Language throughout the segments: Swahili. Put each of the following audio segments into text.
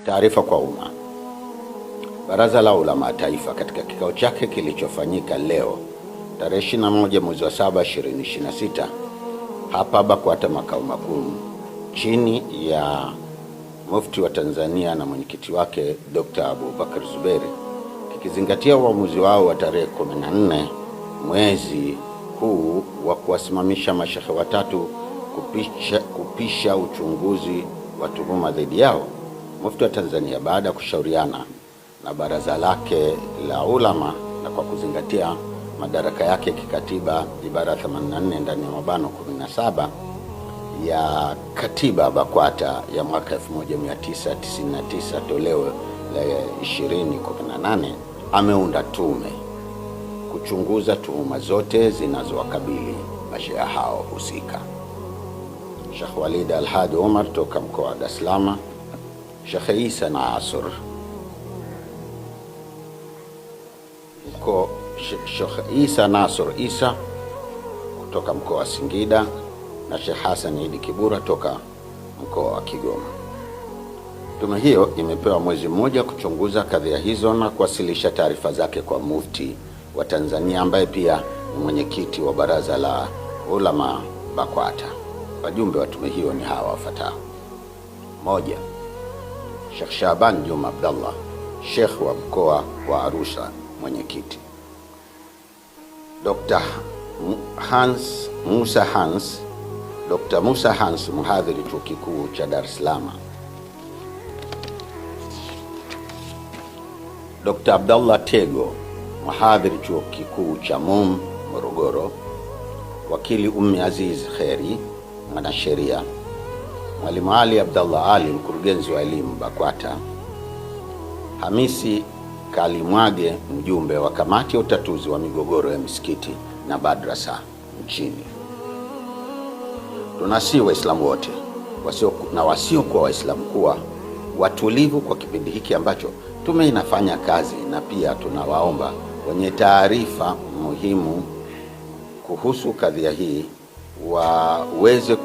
Taarifa kwa umma. Baraza la Ulama Taifa katika kikao chake kilichofanyika leo tarehe 21 mwezi wa 7 2026 hapa BAKWATA makao makuu chini ya Mufti wa Tanzania na mwenyekiti wake Dr. Abubakar Zuberi, kikizingatia uamuzi wao wa tarehe 14 mwezi huu wa kuwasimamisha mashehe watatu kupisha uchunguzi wa tuhuma dhidi yao. Mufti wa Tanzania, baada ya kushauriana na baraza lake la ulama na kwa kuzingatia madaraka yake kikatiba ibara 84 ndani ya mabano 17 ya katiba BAKWATA ya mwaka 1999 toleo la 2018, ameunda tume kuchunguza tuhuma zote zinazowakabili mashehe hao husika. Sheikh Walid Al-Hadi Omar toka mkoa wa Dar es Salaam, Sheikh Isa Nasr Sheikh Isa Nasr Isa kutoka mkoa wa Singida na Sheikh Hassan Idi Kibura toka mkoa wa Kigoma. Tume hiyo imepewa mwezi mmoja kuchunguza kadhia hizo na kuwasilisha taarifa zake kwa Mufti wa Tanzania ambaye pia ni mwenyekiti wa baraza la ulama BAKWATA. Wajumbe wa tume hiyo ni hawa wafuatao: 1. Sheikh Shaban Juma Abdallah, Sheikh wa mkoa wa Arusha, mwenyekiti. Dr. Musa Hans, mhadhiri chuo kikuu cha Dar es Salaam. Dr. Abdallah Tego, mhadhiri chuo kikuu cha Morogoro. Wakili Ummi Aziz Kheri, mwanasheria. Mwalimu Ali Abdallah Ali, mkurugenzi wa elimu BAKWATA. Hamisi Kalimwage, mjumbe wa kamati ya utatuzi wa migogoro ya misikiti na madrasa nchini. Tunasihi Waislamu wote wasiokuwa Waislamu kuwa watulivu kwa kipindi hiki ambacho tume inafanya kazi, na pia tunawaomba wenye taarifa muhimu kuhusu kadhia hii waweze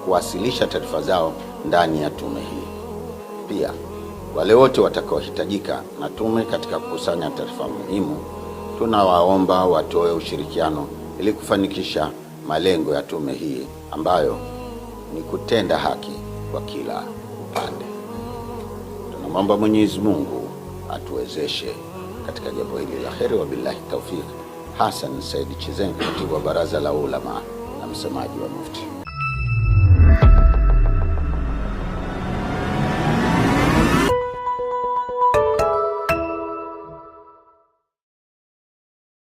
kuwasilisha taarifa zao ndani ya tume hii. Pia wale wote watakaohitajika na tume katika kukusanya taarifa muhimu, tunawaomba watoe ushirikiano ili kufanikisha malengo ya tume hii ambayo ni kutenda haki kwa kila upande. Tunamwomba Mwenyezi Mungu atuwezeshe katika jambo hili la kheri. Wa billahi tawfik. Hassan Said Chizengo, katibu wa baraza la ulama na msemaji wa Mufti.